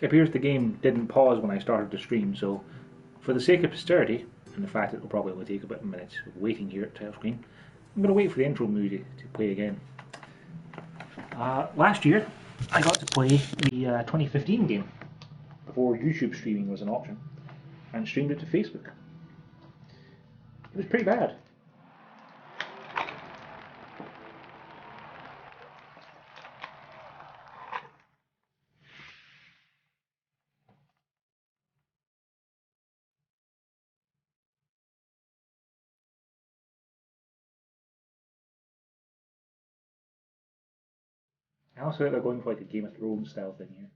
It appears the game didn't pause when I started the stream, so for the sake of posterity, and the fact that it'll probably only take about a minute of waiting here at title screen, I'm going to wait for the intro music to play again. Last year, I got to play the 2015 game, before YouTube streaming was an option, and streamed it to Facebook. It was pretty bad. I also think they're going for like a Game of Thrones style thing here.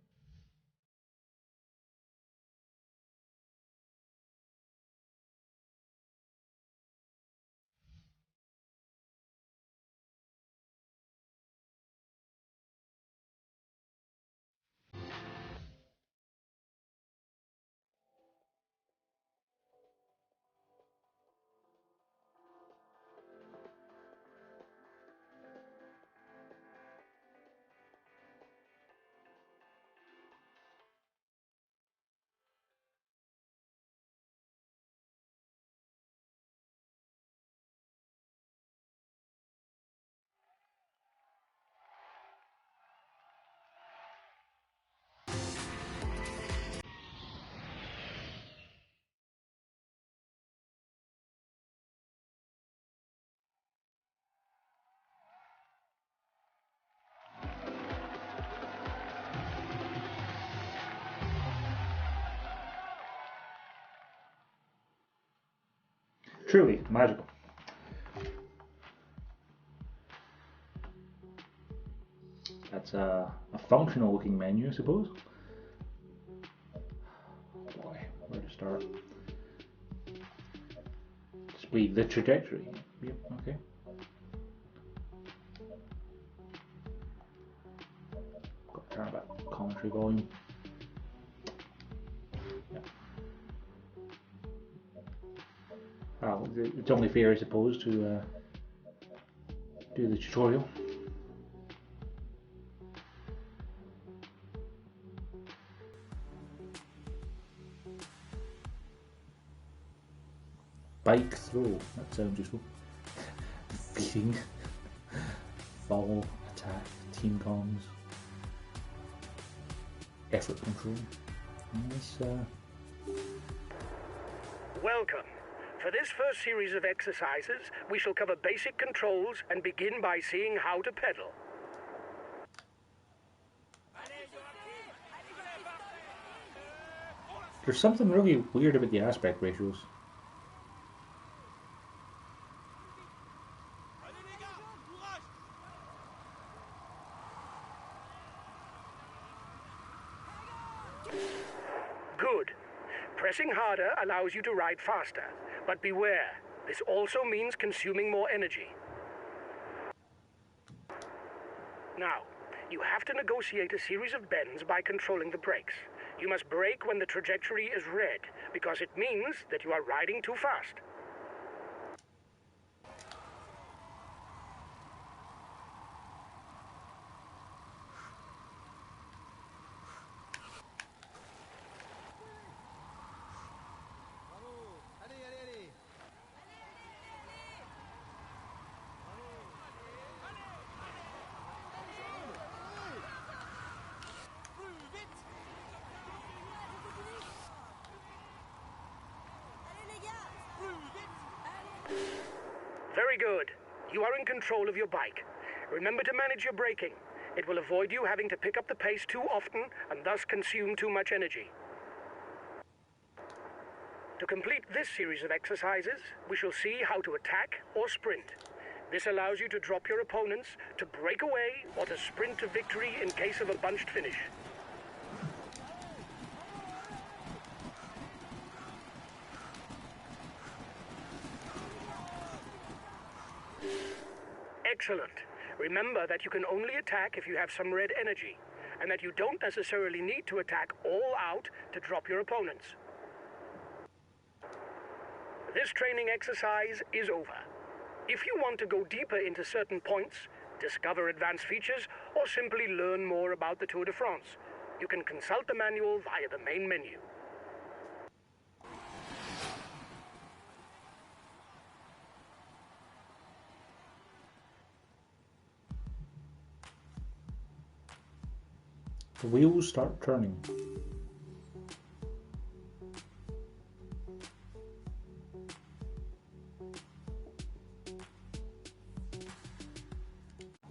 Truly magical. That's a functional looking menu, I suppose. Oh boy, where to start? Display the trajectory. Yep, okay. Got to turn about commentary volume. Yep. Well, it's only fair, I suppose, to do the tutorial. Bike throw, that sounds useful. Beating, fall, attack, team comms, effort control. Welcome. For this first series of exercises, we shall cover basic controls and begin by seeing how to pedal. There's something really weird about the aspect ratios. Good. Pressing harder allows you to ride faster, but beware, this also means consuming more energy. Now, you have to negotiate a series of bends by controlling the brakes. You must brake when the trajectory is red, because it means that you are riding too fast. Very good. You are in control of your bike. Remember to manage your braking. It will avoid you having to pick up the pace too often and thus consume too much energy. To complete this series of exercises, we shall see how to attack or sprint. This allows you to drop your opponents, to break away, or to sprint to victory in case of a bunched finish. Excellent. Remember that you can only attack if you have some red energy, and that you don't necessarily need to attack all out to drop your opponents. This training exercise is over. If you want to go deeper into certain points, discover advanced features, or simply learn more about the Tour de France, You can consult the manual via the main menu. The wheels start turning.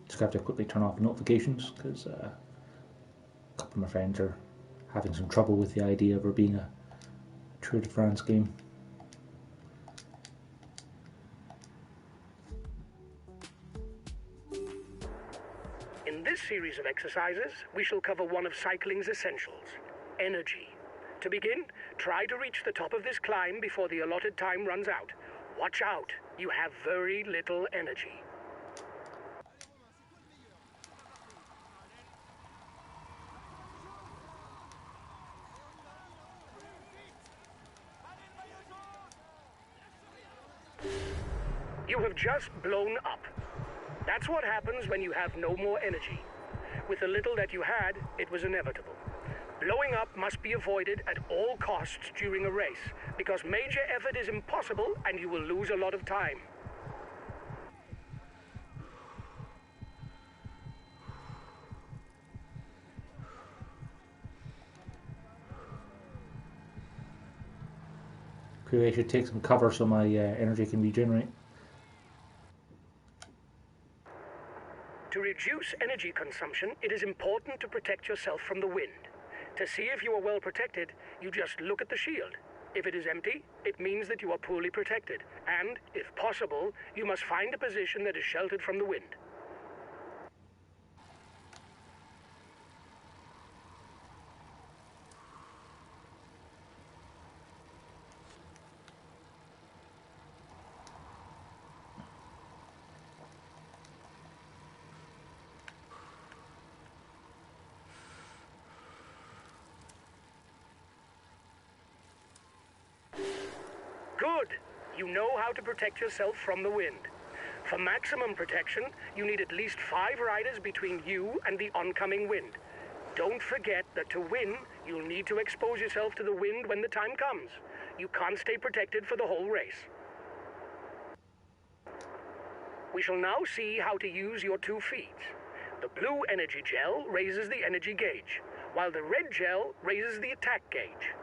Just have to quickly turn off notifications because a couple of my friends are having some trouble with the idea of there being a Tour de France game. In this series of exercises, we shall cover one of cycling's essentials, energy. To begin, try to reach the top of this climb before the allotted time runs out. Watch out, you have very little energy. You have just blown up. That's what happens when you have no more energy. With the little that you had, it was inevitable. Blowing up must be avoided at all costs during a race, because major effort is impossible and you will lose a lot of time. Okay, I should take some cover so my energy can regenerate. To reduce energy consumption, it is important to protect yourself from the wind. To see if you are well protected, you just look at the shield. If it is empty, it means that you are poorly protected, and, if possible, you must find a position that is sheltered from the wind. Good! You know how to protect yourself from the wind. For maximum protection, you need at least 5 riders between you and the oncoming wind. Don't forget that to win, you'll need to expose yourself to the wind when the time comes. You can't stay protected for the whole race. We shall now see how to use your 2 feet. The blue energy gel raises the energy gauge, while the red gel raises the attack gauge.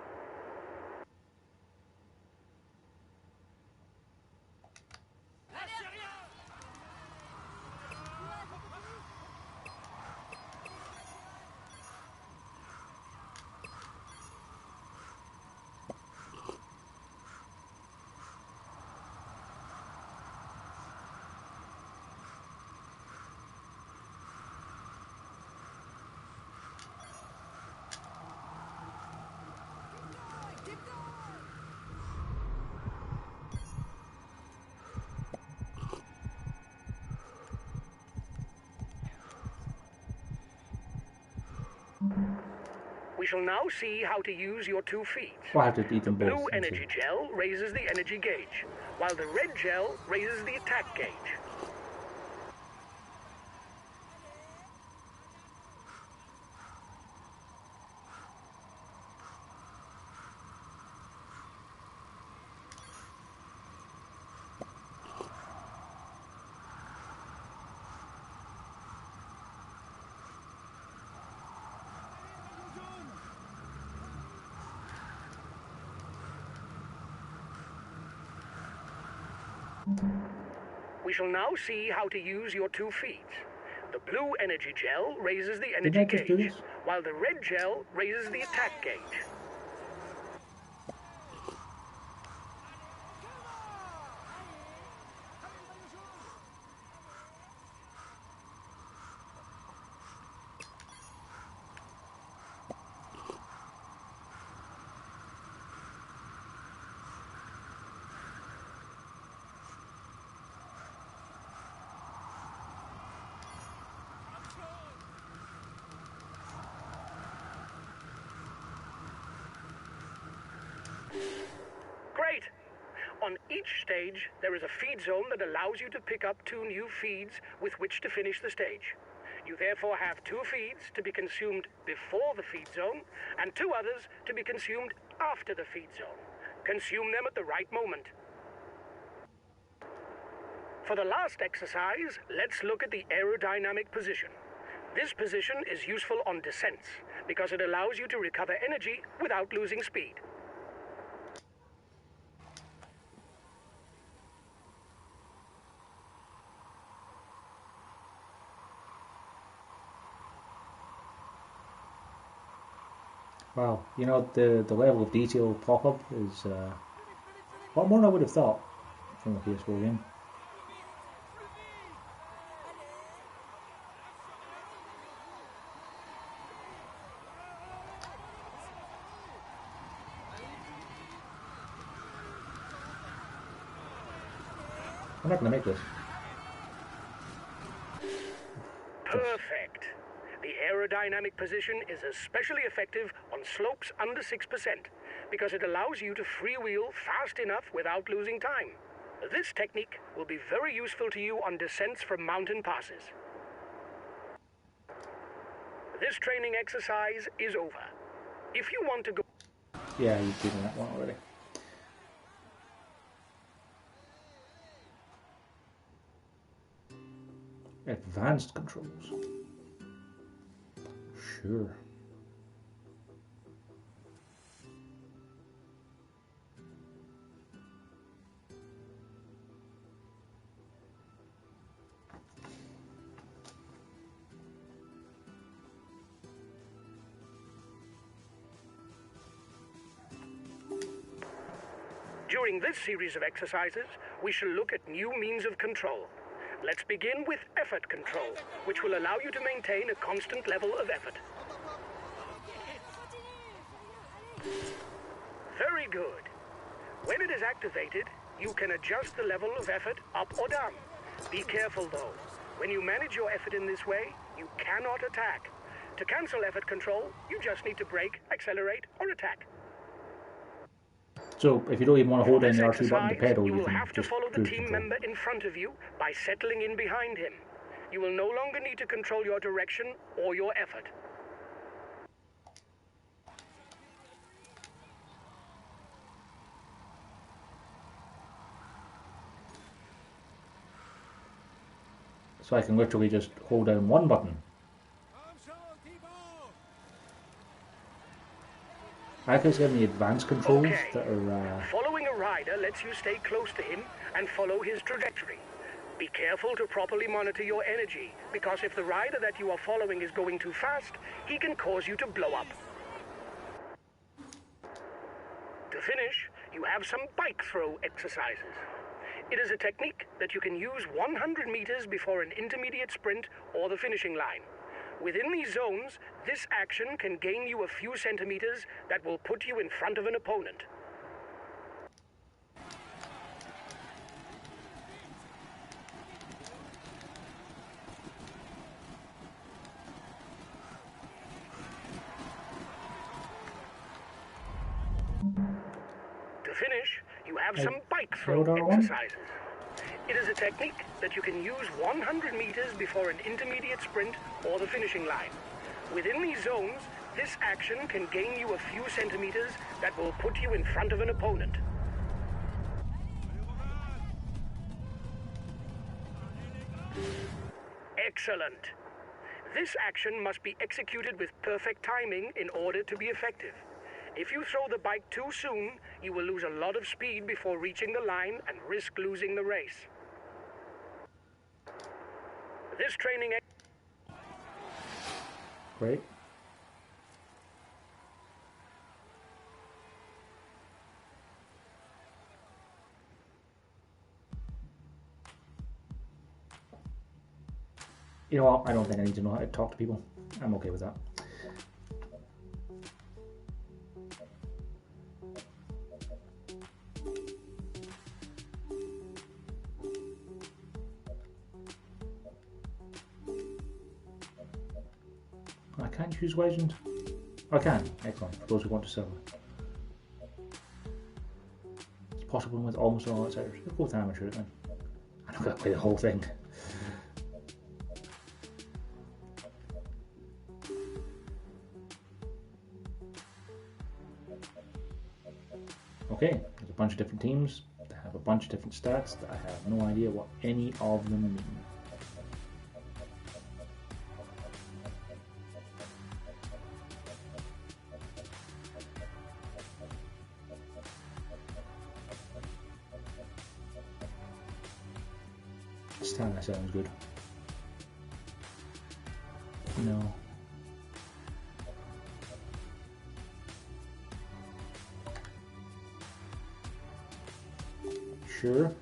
We shall now see how to use your 2 feet. We'll have to beat them The both. blue energy gel raises the energy gauge, while the red gel raises the attack gauge. We shall now see how to use your 2 feet. The blue energy gel raises the energy I just do gauge, this? while the red gel raises the attack gauge. Great! On each stage, there is a feed zone that allows you to pick up 2 new feeds with which to finish the stage. You therefore have 2 feeds to be consumed before the feed zone and 2 others to be consumed after the feed zone. Consume them at the right moment. For the last exercise, let's look at the aerodynamic position. This position is useful on descents because it allows you to recover energy without losing speed. Wow, you know, the level of detail pop-up is a lot more than I would have thought from a PS4 game. I'm not going to make this. Perfect. The aerodynamic position is especially effective on slopes under 6% because it allows you to freewheel fast enough without losing time. This technique will be very useful to you on descents from mountain passes. This training exercise is over. If you want to go... Yeah, you've given that one already. Advanced controls. Sure. During this series of exercises, we shall look at new means of control. Let's begin with effort control, which will allow you to maintain a constant level of effort. Very good. When it is activated, you can adjust the level of effort up or down. Be careful though. When you manage your effort in this way, you cannot attack. To cancel effort control, you just need to brake, accelerate, or attack. So if you don't even want to hold down the R2 button to Exercise, pedal, you you will can have to just follow the cruise team control. member in front of you by settling in behind him. You will no longer need to control your direction or your effort. So I can literally just hold down one button. I think it's giving me advanced controls that are... Following a rider lets you stay close to him and follow his trajectory. Be careful to properly monitor your energy, because if the rider that you are following is going too fast, he can cause you to blow up. To finish, you have some bike throw exercises. It is a technique that you can use 100 meters before an intermediate sprint or the finishing line. Within these zones, this action can gain you a few centimeters that will put you in front of an opponent. To finish, you have some bike throw exercises. It is a technique that you can use 100 meters before an intermediate sprint or the finishing line. Within these zones, this action can gain you a few centimeters that will put you in front of an opponent. Excellent. This action must be executed with perfect timing in order to be effective. If you throw the bike too soon, you will lose a lot of speed before reaching the line and risk losing the race. This training... Great. You know what? I don't think I need to know how to talk to people. I'm okay with that. I can't choose legend. I can. Excellent. For those who want to sell it. It's possible with almost all outsiders. Let's go with amateur then. I'm not going to play the whole thing. Okay, there's a bunch of different teams that have a bunch of different stats that I have no idea what any of them mean. Stamina sounds good. No. Sure.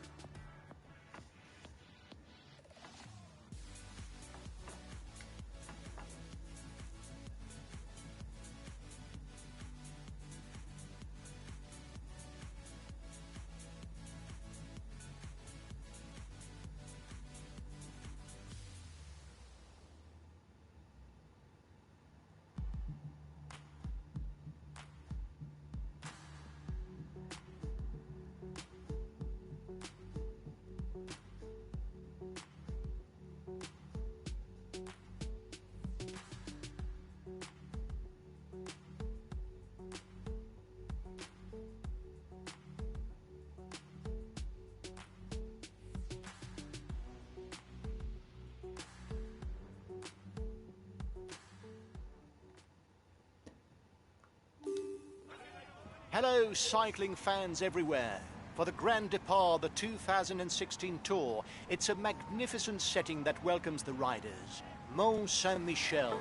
Hello, cycling fans everywhere. For the Grand Depart, the 2016 Tour, it's a magnificent setting that welcomes the riders. Mont Saint-Michel.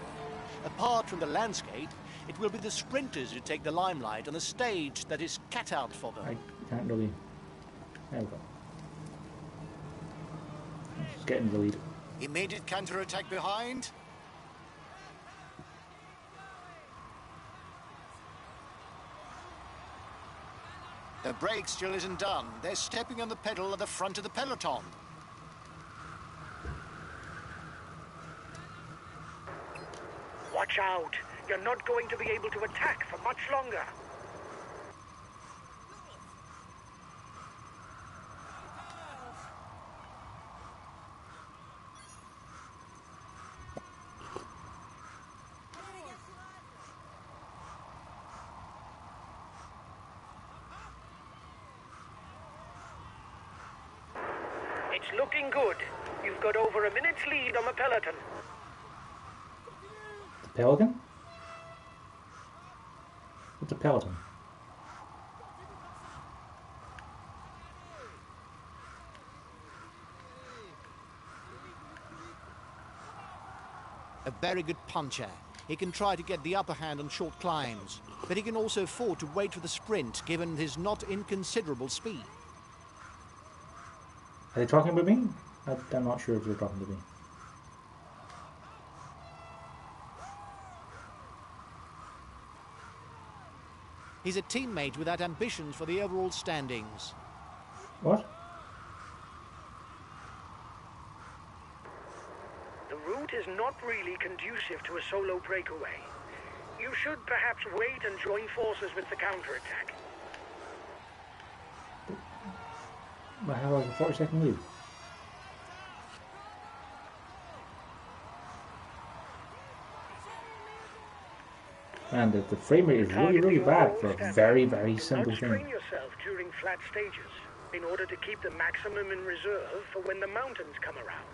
Apart from the landscape, it will be the sprinters who take the limelight on a stage that is cut out for them. I can't really... There we go. Just getting the lead. Immediate counter-attack behind. The brake still isn't done. They're stepping on the pedal at the front of the peloton. Watch out. You're not going to be able to attack for much longer. It's looking good. You've got over a minute's lead on the peloton. The Pelican? What's a peloton? A very good puncher. He can try to get the upper hand on short climbs, but he can also afford to wait for the sprint given his not inconsiderable speed. Are they talking about me? I'm not sure if they're talking to me. He's a teammate without ambitions for the overall standings. What? The route is not really conducive to a solo breakaway. You should perhaps wait and join forces with the counterattack. I have like a 40-second lead. Man, the frame rate is really, really bad for a very, very simple Don't strain thing. yourself during flat stages in order to keep the maximum in reserve for when the mountains come around.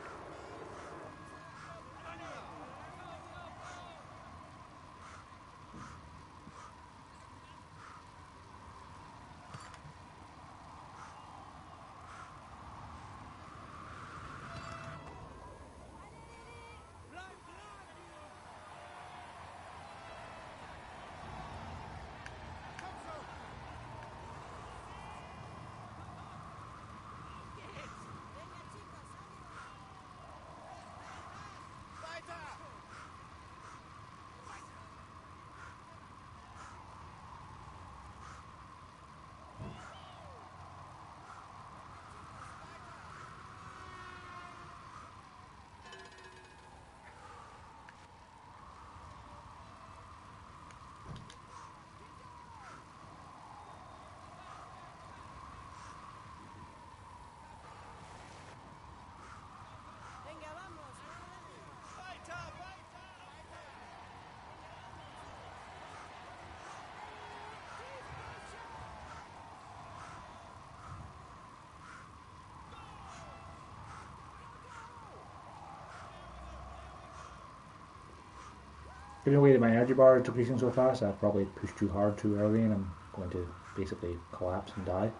Given the way that my energy bar is decreasing so fast, I've probably pushed too hard too early and I'm going to basically collapse and die.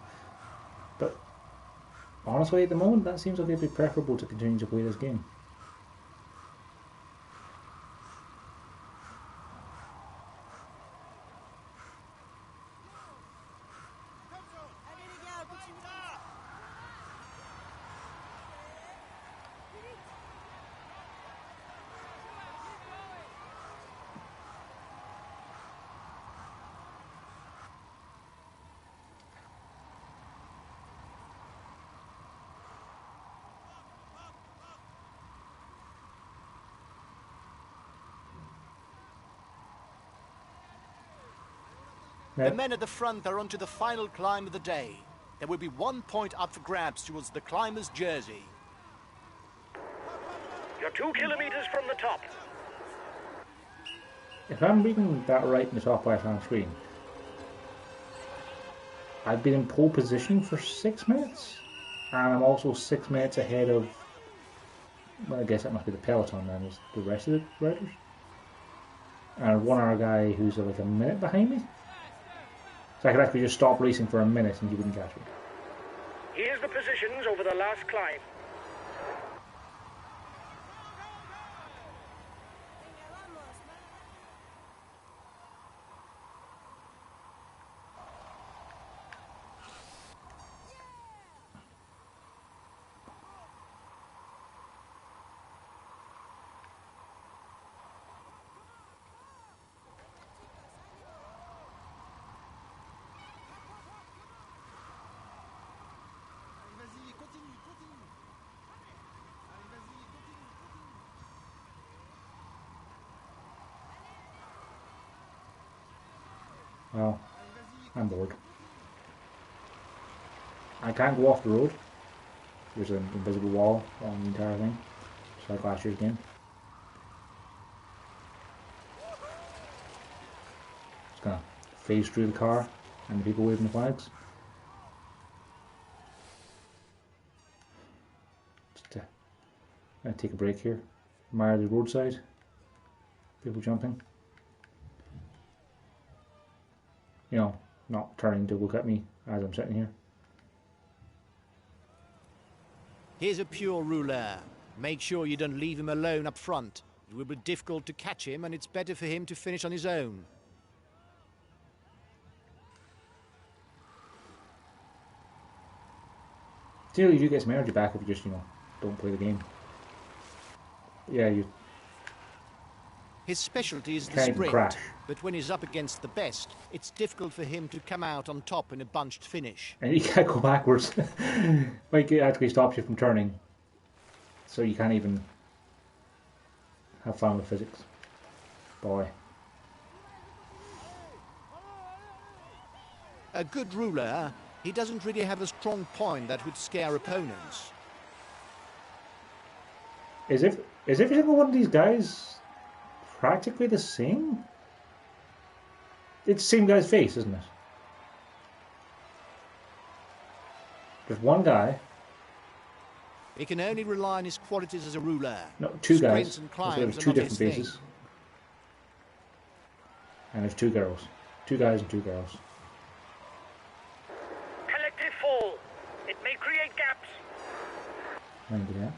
But honestly, at the moment, that seems like it would be preferable to continue to play this game. The men at the front are onto the final climb of the day. There will be 1 point up for grabs towards the climber's jersey. You're 2 kilometers from the top. If I'm reading that right in the top left-hand screen, I've been in pole position for 6 minutes, and I'm also 6 minutes ahead of, well, I guess that must be the peloton then, is the rest of the riders. And one other guy who's like a minute behind me. So I could actually just stop racing for a minute and he wouldn't catch me. Here's the positions over the last climb. Well, I'm bored. I can't go off the road. There's an invisible wall on the entire thing, just like last year's game. Just gonna phase through the car and the people waving the flags. Just gonna take a break here. Admire the roadside. People jumping. You know, not turning to look at me as I'm sitting here. Here's a pure rouleur. Make sure you don't leave him alone up front. It will be difficult to catch him and it's better for him to finish on his own. Still, you do get some energy back if you just, don't play the game. Yeah, you His specialty is the can't even sprint, crash. but when he's up against the best, it's difficult for him to come out on top in a bunched finish. And you can't go backwards. Like, it actually stops you from turning. So you can't even have fun with physics. Boy. A good ruler, he doesn't really have a strong point that would scare opponents. Is every single one of these guys practically the same? It's the same guy's face, isn't it? There's one guy. He can only rely on his qualities as a ruler. No, two guys. Sprints and So climbs there's are two not his different thing. faces. And there's two girls. Two guys and two girls. Collective fall. It may create gaps. Mind you, yeah.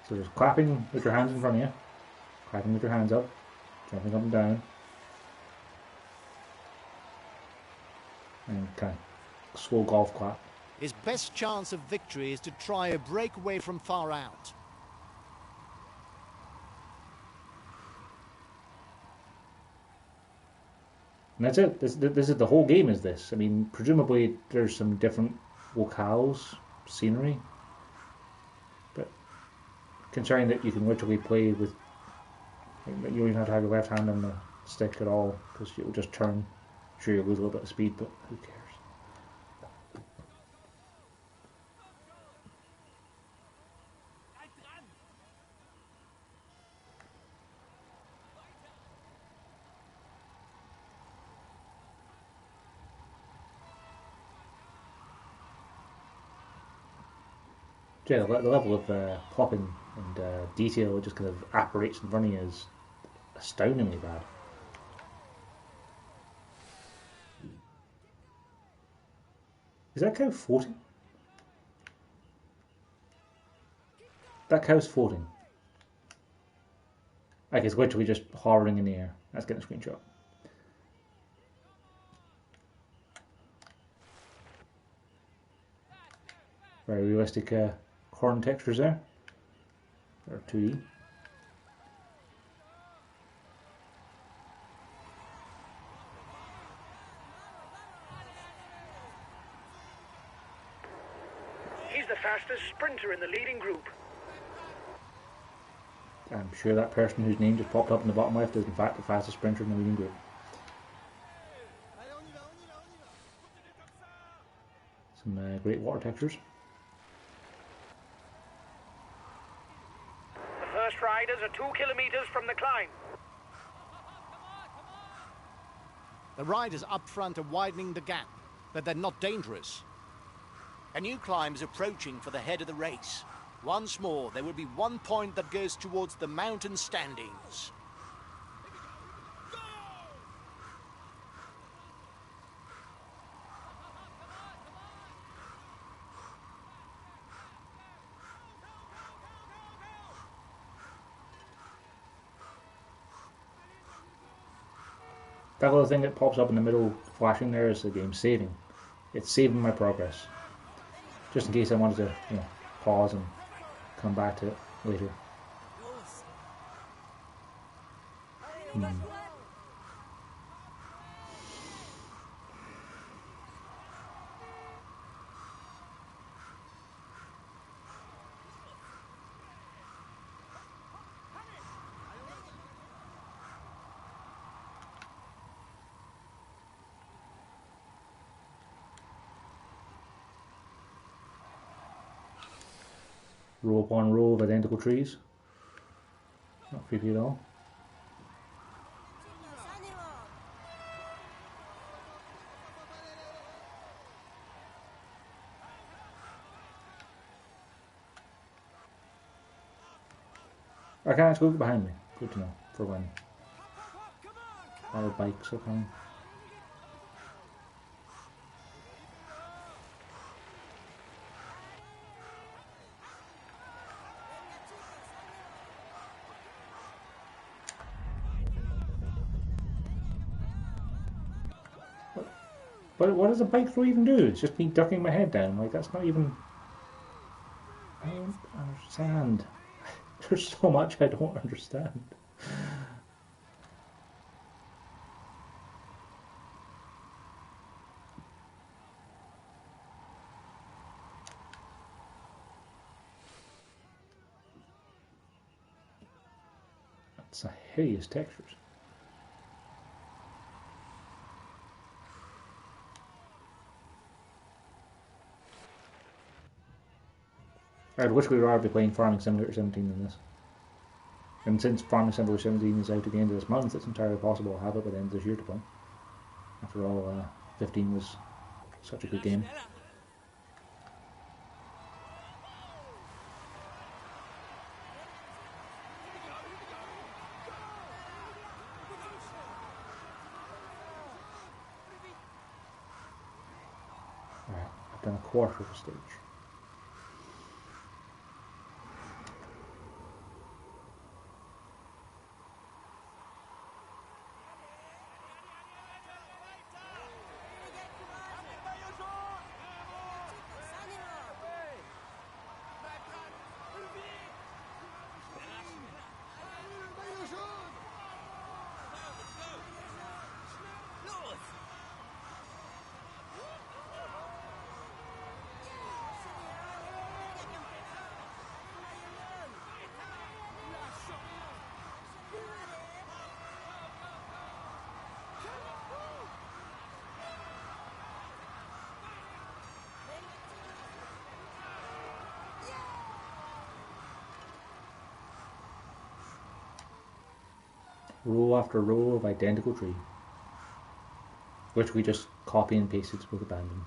So there's clapping with your hands in front of you, clapping with your hands up, jumping up and down, and kind of slow golf clap. His best chance of victory is to try a breakaway from far out. And that's it. This is the whole game. Is this? I mean, presumably there's some different locales, scenery, but considering that you can literally play with, you don't even have to have your left hand on the stick at all because it will just turn. Sure, you'll lose a little bit of speed, but who cares? Yeah, the level of popping and detail just kind of apparates in front of you is astoundingly bad. Is that cow floating? That cow's floating. Like it's literally just hovering in the air. Let's get a screenshot. Very realistic corn textures there. Or 2D. He's the fastest sprinter in the leading group. I'm sure that person whose name just popped up in the bottom left is in fact the fastest sprinter in the leading group. Some great water textures. The first riders are 2 kilometers from the climb. The riders up front are widening the gap, but they're not dangerous. A new climb is approaching for the head of the race. Once more, there will be 1 point that goes towards the mountain standings. That little thing that pops up in the middle flashing there is the game saving. It's saving my progress. Just in case I wanted to, pause and come back to it later. Row upon row of identical trees. Not creepy at all. I can't actually look behind me. Good to know for when our bikes are coming. But what does a bike throw even do? It's just me ducking my head down. Like, that's not even... I don't understand. There's so much I don't understand. That's a hideous textures. I wish we were already playing Farming Simulator 17 than this. And since Farming Simulator 17 is out at the end of this month, it's entirely possible I'll have it by the end of this year to play. After all, 15 was such a good game. Alright, I've done a quarter of the stage. Row after row of identical tree, which we just copy and pasted with abandon.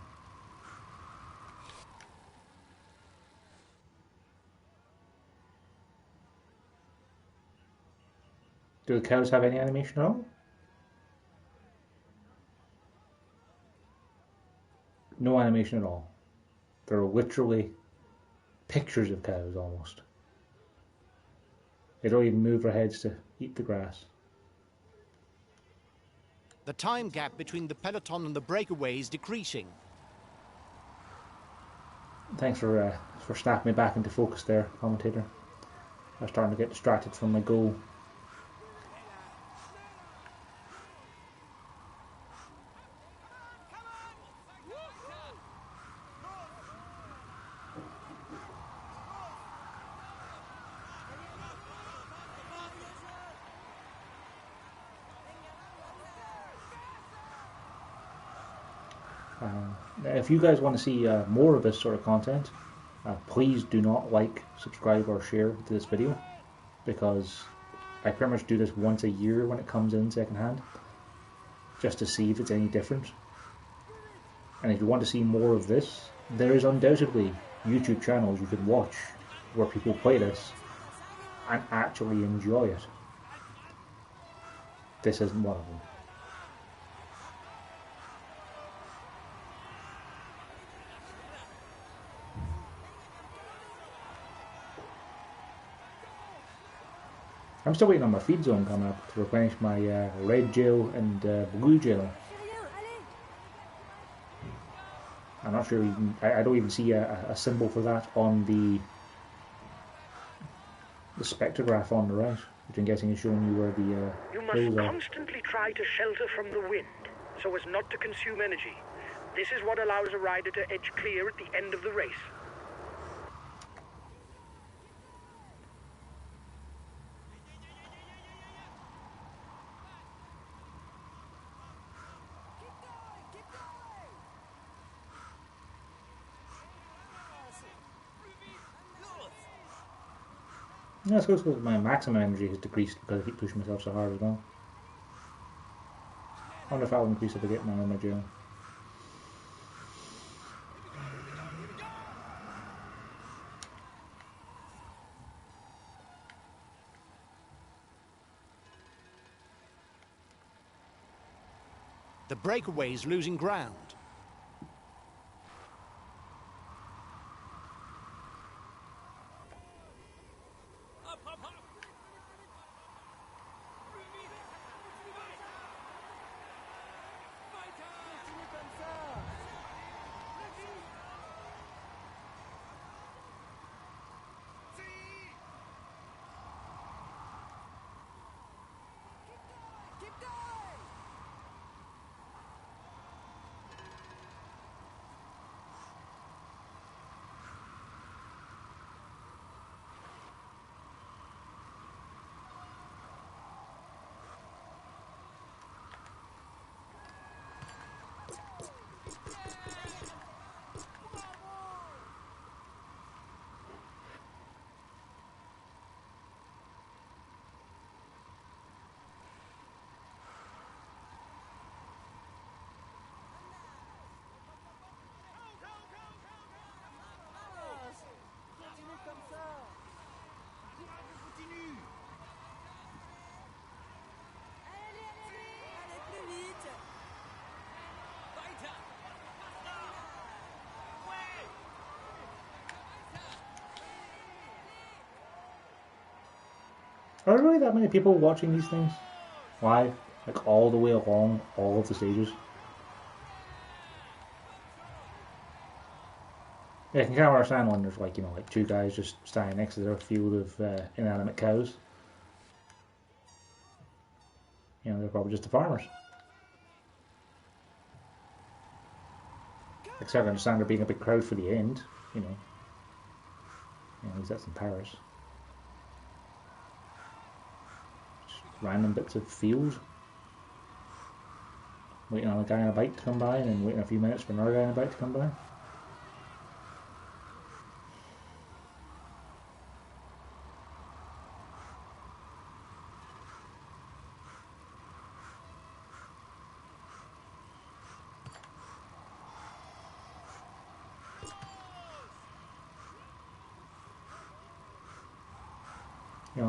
Do the cows have any animation at all? No animation at all. They're literally pictures of cows almost. They don't even move their heads to eat the grass. The time gap between the peloton and the breakaway is decreasing. Thanks for snapping me back into focus there, commentator. I was starting to get distracted from my goal. If you guys want to see more of this sort of content, please do not like, subscribe or share to this video, because I pretty much do this once a year when it comes in secondhand, just to see if it's any different. And if you want to see more of this, there is undoubtedly YouTube channels you can watch where people play this and actually enjoy it. This isn't one of them. I'm still waiting on my feed zone coming up to replenish my red gel and blue gel. I'm not sure even, I don't even see a symbol for that on the spectrograph on the right, which I'm guessing is showing you where the You must constantly try to shelter from the wind so as not to consume energy. This is what allows a rider to edge clear at the end of the race. Yeah, I suppose my maximum energy has decreased because I keep pushing myself so hard as well. I wonder if I'll increase it a bit now in my gel. The breakaway is losing ground. Are there really that many people watching these things live, like all the way along all of the stages? Yeah, I can kind of understand when there's like, like two guys just standing next to their field of inanimate cows. They're probably just the farmers. Except I understand there being a big crowd for the end, at least that's in Paris. Just random bits of field. Waiting on a guy on a bike to come by, and then waiting a few minutes for another guy on a bike to come by.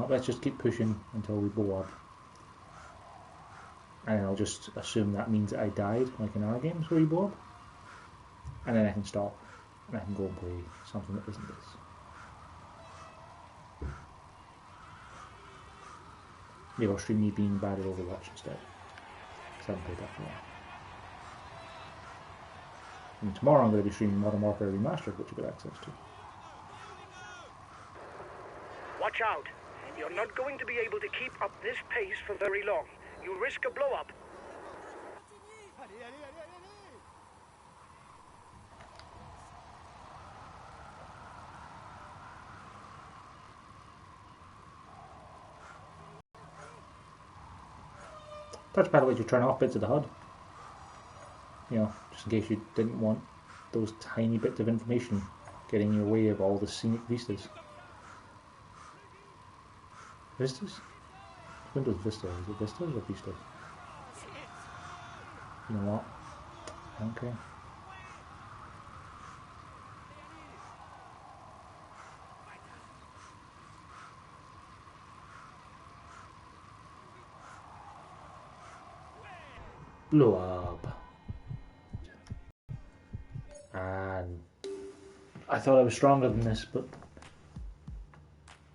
Let's just keep pushing until we blow up. and I'll just assume that means that I died, like in our games where you blow up, and then I can stop, and I can go and play something that isn't this. Maybe I'll stream me being bad at Overwatch instead, because I haven't played that for a while. And tomorrow I'm going to be streaming Modern Warfare Remastered, which you get access to. Watch out. You're not going to be able to keep up this pace for very long. You risk a blow-up. Touchpad allows you to turn off bits of the HUD. You know, just in case you didn't want those tiny bits of information getting in your way of all the scenic vistas. Vistas? Windows Vista. Is it Vistas or Vistas? You know what? I don't care. Blow up. And I thought I was stronger than this, but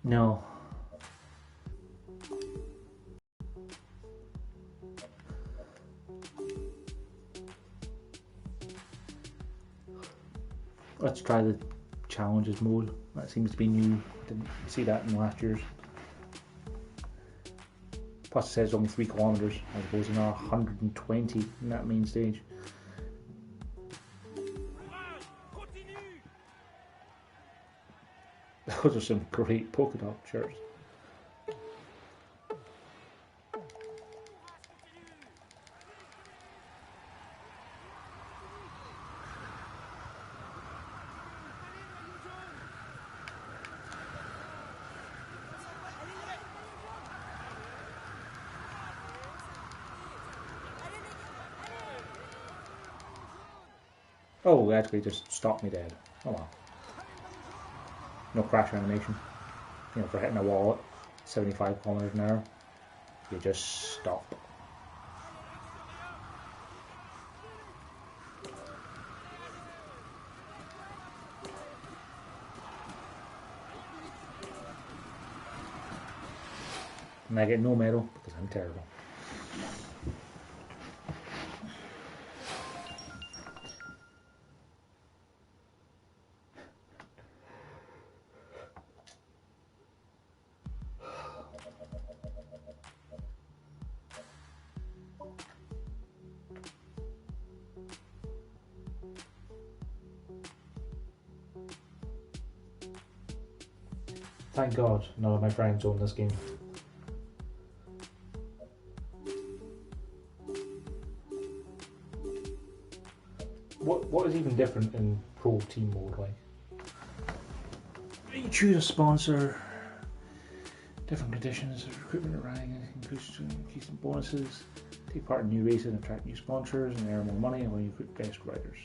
no. Let's try the challenges mode. That seems to be new. Didn't see that in last year's. Plus it says only 3 kilometers as opposed to now 120 in that main stage. Those are some great polka dot shirts. Oh, actually just stopped me dead. Oh well. No crash animation. You know, for hitting a wall at 75 kilometers an hour, you just stop. And I get no medal because I'm terrible. Thank God none of my friends own this game. What is even different in Pro Team mode? Like, you choose a sponsor, different conditions of recruitment and ranking, increasing bonuses, take part in new races and attract new sponsors, and earn more money when you recruit best riders.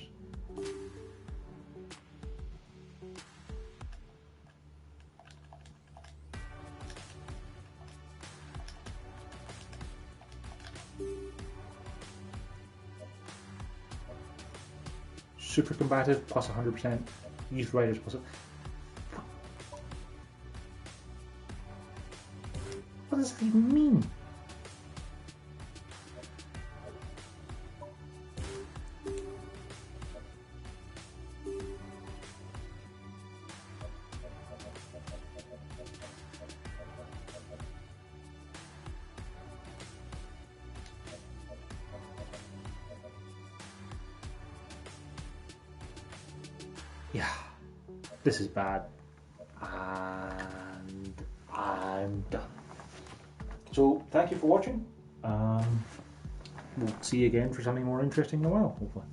Super combative plus 100%, youth riders plus. What does that even mean? Yeah, this is bad, and I'm done. So thank you for watching. We'll see you again for something more interesting in a while, hopefully.